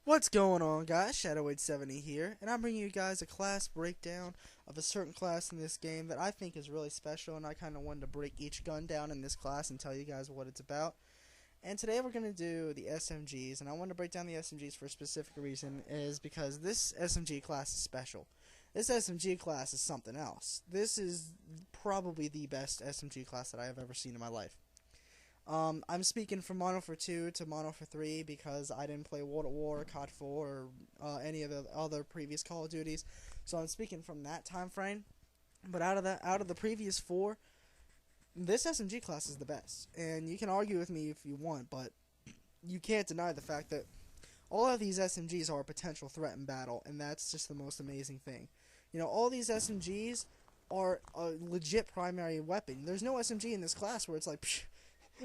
What's going on, guys? Shadow870 here, and I'm bringing you guys a class breakdown of a certain class in this game that I think is really special, and I kind of wanted to break each gun down in this class and tell you guys what it's about. And today we're going to do the SMGs, and I want to break down the SMGs for a specific reason, is because this SMG class is special. This SMG class is something else. This is probably the best SMG class that I have ever seen in my life. I'm speaking from Modern Warfare 2 to Modern Warfare 3 because I didn't play World at War, CoD 4, or any of the other previous Call of Duties. So I'm speaking from that time frame. But out of the previous four, this SMG class is the best. And you can argue with me if you want, but you can't deny the fact that all of these SMGs are a potential threat in battle, and that's just the most amazing thing. You know, all these SMGs are a legit primary weapon. There's no SMG in this class where it's like, psh,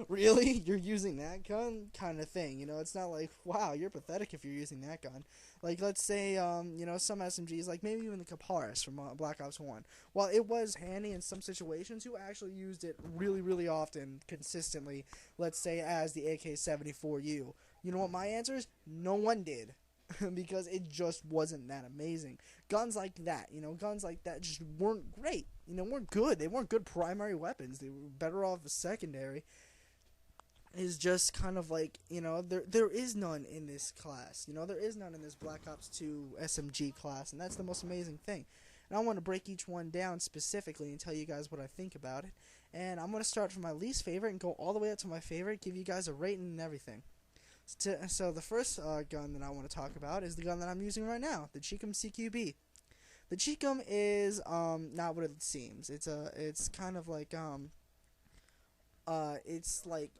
really? You're using that gun? Kind of thing. You know, it's not like, wow, you're pathetic if you're using that gun. Like, let's say, you know, some SMGs, like maybe even the Caparis from Black Ops 1. While it was handy in some situations, you actually used it really, really often, consistently, let's say, as the AK-74U. You know what my answer is? No one did. Because it just wasn't that amazing. Guns like that, you know, guns like that just weren't great. You know, weren't good. They weren't good primary weapons. They were better off as secondary. Is just kind of like, you know, there is none in this class. You know, there is none in this Black Ops 2 SMG class, and that's the most amazing thing. And I want to break each one down specifically and tell you guys what I think about it. And I'm going to start from my least favorite and go all the way up to my favorite, give you guys a rating and everything. So the first gun that I want to talk about is the gun that I'm using right now, the Cheekum CQB. The Cheekum is not what it seems. It's kind of like it's like,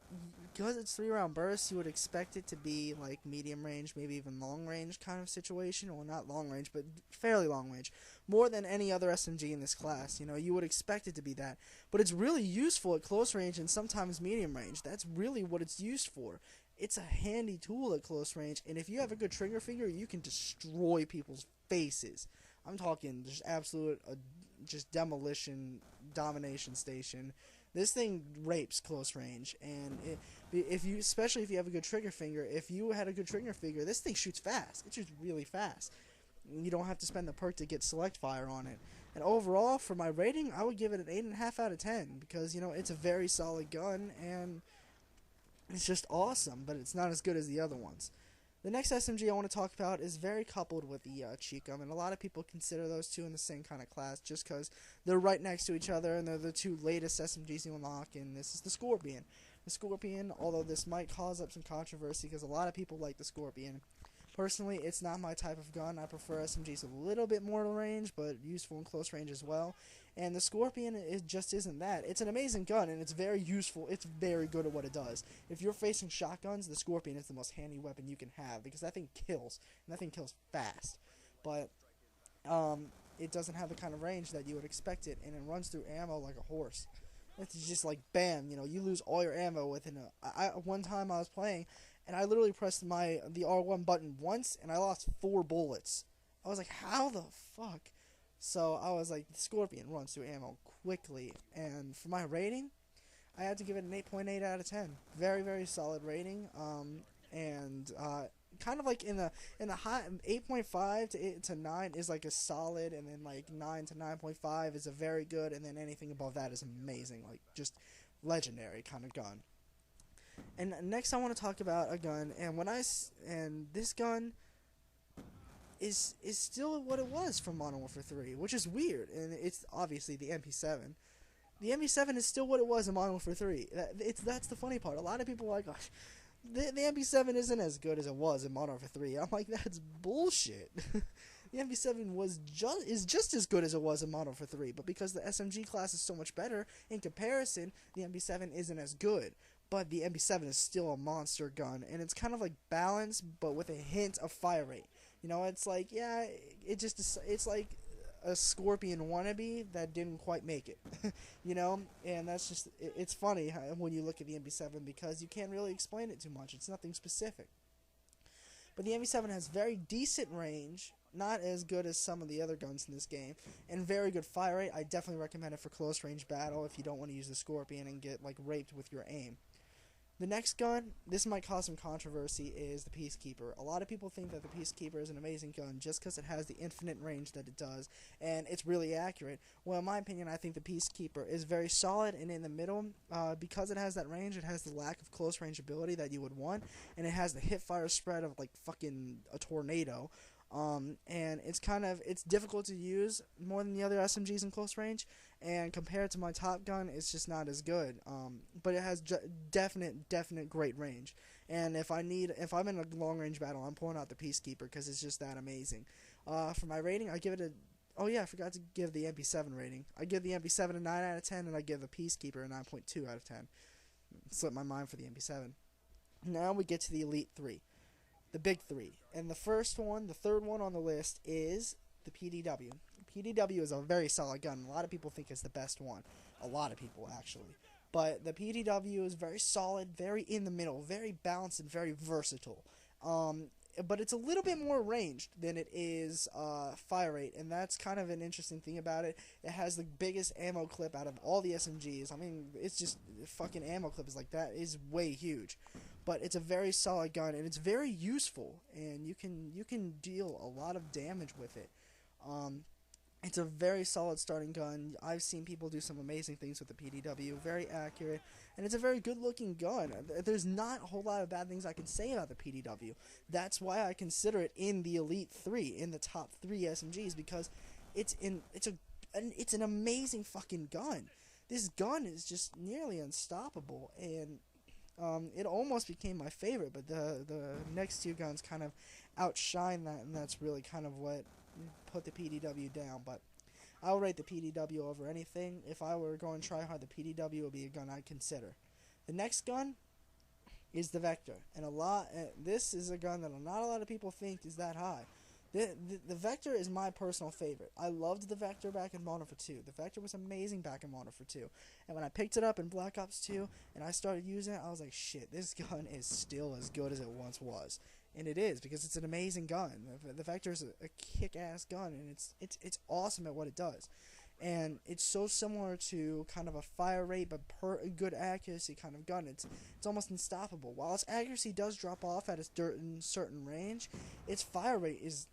because it's 3-round bursts, you would expect it to be like medium range, maybe even long range kind of situation. Well, not long range, but fairly long range. More than any other SMG in this class. You know, you would expect it to be that. But it's really useful at close range and sometimes medium range. That's really what it's used for. It's a handy tool at close range, and if you have a good trigger finger, you can destroy people's faces. I'm talking just absolute, just demolition, domination station. This thing rapes close range, and especially if you have a good trigger finger, if you had a good trigger finger, this thing shoots fast. It shoots really fast. You don't have to spend the perk to get select fire on it. And overall, for my rating, I would give it an 8.5 out of 10, because, you know, it's a very solid gun, and it's just awesome, but it's not as good as the other ones. The next SMG I want to talk about is very coupled with the Cheekum, and a lot of people consider those two in the same kind of class just because they're right next to each other, and they're the two latest SMGs you unlock, and this is the Scorpion. The Scorpion, although this might cause up some controversy because a lot of people like the Scorpion. Personally, it's not my type of gun. I prefer SMGs a little bit more range, but useful in close range as well. And the Scorpion, it just isn't that. It's an amazing gun, and it's very useful. It's very good at what it does. If you're facing shotguns, the Scorpion is the most handy weapon you can have, because that thing kills, and that thing kills fast. But it doesn't have the kind of range that you would expect it, and it runs through ammo like a horse. It's just like, bam, you know, you lose all your ammo within one time I was playing, and I literally pressed the R1 button once, and I lost 4 bullets. I was like, how the fuck? So I was like, the Scorpion runs through ammo quickly, and for my rating, I had to give it an 8.8 out of 10. Very, very solid rating, and kind of like in the high 8.5 to 9 is like a solid, and then like 9 to 9.5 is a very good, and then anything above that is amazing, like just legendary kind of gun. And next I want to talk about a gun, and this gun is still what it was from Modern Warfare 3, which is weird, and it's obviously the MP7. The MP7 is still what it was in Modern Warfare 3. That's the funny part. A lot of people are like, oh, the MP7 isn't as good as it was in Modern Warfare 3. I'm like, that's bullshit. The MP7 is just as good as it was in Modern Warfare 3, but because the SMG class is so much better, in comparison, the MP7 isn't as good. But the MP7 is still a monster gun, and it's kind of like balanced, but with a hint of fire rate. You know, it's like, yeah, it's like a Scorpion wannabe that didn't quite make it. You know, and that's just, it's funny when you look at the MP7, because you can't really explain it too much. It's nothing specific. But the MP7 has very decent range, not as good as some of the other guns in this game, and very good fire rate. I definitely recommend it for close range battle if you don't want to use the Scorpion and get like raped with your aim. The next gun, this might cause some controversy, is the Peacekeeper. A lot of people think that the Peacekeeper is an amazing gun just because it has the infinite range that it does, and it's really accurate. Well, in my opinion, I think the Peacekeeper is very solid and in the middle. Because it has that range, it has the lack of close range ability that you would want, and it has the hip fire spread of like fucking a tornado. And it's difficult to use more than the other SMGs in close range, and compared to my top gun, it's just not as good. But it has definite great range. And if I'm in a long range battle, I'm pulling out the Peacekeeper because it's just that amazing. For my rating, I give it a. Oh yeah, I forgot to give the MP7 rating. I give the MP7 a 9 out of 10, and I give the Peacekeeper a 9.2 out of 10. Slipped my mind for the MP7. Now we get to the Elite 3. The big three. And the third one on the list is the PDW. PDW is a very solid gun. A lot of people think it's the best one. A lot of people, actually. But the PDW is very solid, very in the middle, very balanced, and very versatile. But it's a little bit more ranged than it is fire rate, and that's kind of an interesting thing about it. It has the biggest ammo clip out of all the SMGs. I mean, it's just fucking ammo clip is like that is way huge. But it's a very solid gun, and it's very useful, and you can deal a lot of damage with it. It's a very solid starting gun. I've seen people do some amazing things with the PDW. Very accurate, and it's a very good-looking gun. There's not a whole lot of bad things I can say about the PDW. That's why I consider it in the Elite 3, in the top 3 SMGs, because it's an amazing fucking gun. This gun is just nearly unstoppable, and it almost became my favorite, but the next two guns kind of outshine that, and that's really kind of what put the PDW down. But I'll rate the PDW over anything. If I were going to try hard, the PDW would be a gun I'd consider. The next gun is the Vector, and this is a gun that not a lot of people think is that high. The Vector is my personal favorite. I loved the Vector back in Modern Warfare 2. The Vector was amazing back in Modern Warfare 2. And when I picked it up in Black Ops 2 and I started using it, I was like, shit, this gun is still as good as it once was. And it is, because it's an amazing gun. The Vector is a kick-ass gun, and it's awesome at what it does. And it's so similar to kind of a fire rate but good accuracy kind of gun. It's almost unstoppable. While its accuracy does drop off at a certain range, its fire rate is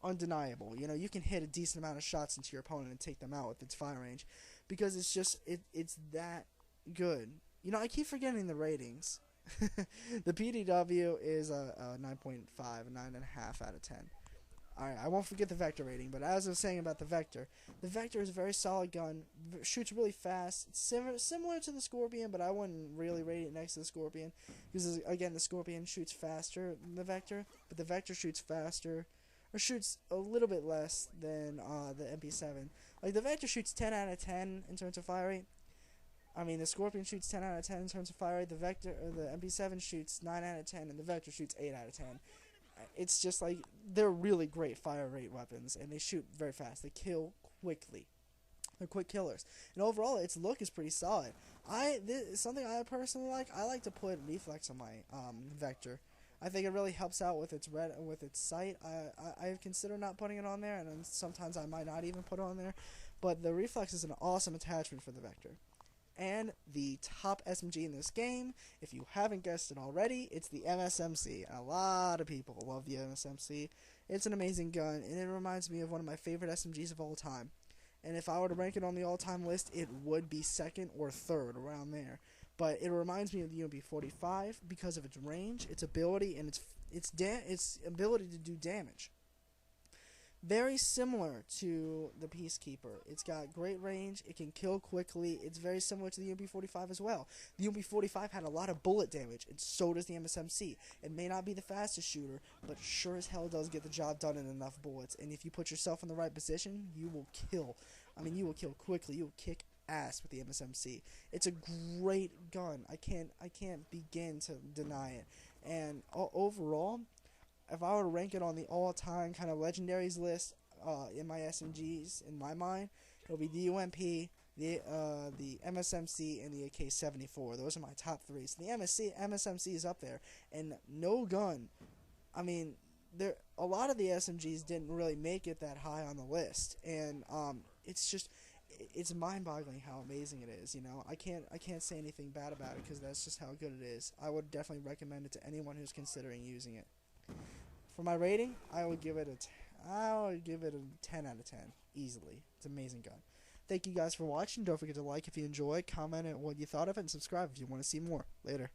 undeniable. You know, you can hit a decent amount of shots into your opponent and take them out with its fire range, because it's just it's that good. You know, I keep forgetting the ratings. The PDW is a 9.5, a 9.5 out of 10. Alright, I won't forget the Vector rating, but as I was saying about the Vector is a very solid gun, shoots really fast. It's similar to the Scorpion, but I wouldn't really rate it next to the Scorpion, because again, the Scorpion shoots faster than the Vector, but the Vector shoots faster, or shoots a little bit less than the MP7. Like, the Vector shoots 10 out of 10 in terms of fire rate. I mean, the Scorpion shoots 10 out of 10 in terms of fire rate. The MP7 shoots 9 out of 10, and the Vector shoots 8 out of 10. It's just like, they're really great fire rate weapons, and they shoot very fast. They kill quickly. They're quick killers. And overall, its look is pretty solid. Something I personally like, I like to put reflex on my Vector. I think it really helps out with its sight. I consider not putting it on there, and then sometimes I might not even put it on there. But the reflex is an awesome attachment for the Vector. And the top SMG in this game, if you haven't guessed it already, it's the MSMC. A lot of people love the MSMC. It's an amazing gun, and it reminds me of one of my favorite SMGs of all time. And if I were to rank it on the all-time list, it would be second or third, around there. But it reminds me of the UMP-45 because of its range, its ability, and its ability to do damage. Very similar to the Peacekeeper. It's got great range, it can kill quickly, it's very similar to the UMP-45 as well. The UMP-45 had a lot of bullet damage, and so does the MSMC. It may not be the fastest shooter, but sure as hell does get the job done in enough bullets, and if you put yourself in the right position, you will kill. I mean, you will kill quickly, you will kick ass with the MSMC. It's a great gun. I can't begin to deny it. And overall, if I were to rank it on the all-time kind of legendaries list in my SMGs, in my mind, it would be the UMP, the MSMC, and the AK-74. Those are my top three. So the MSMC is up there, and no gun. I mean, a lot of the SMGs didn't really make it that high on the list, and it's just it's mind-boggling how amazing it is. You know, I can't say anything bad about it because that's just how good it is. I would definitely recommend it to anyone who's considering using it. For my rating, I would give it a 10 out of 10 easily. It's an amazing gun. Thank you guys for watching. Don't forget to like if you enjoyed, comment on what you thought of it, and subscribe if you want to see more. Later.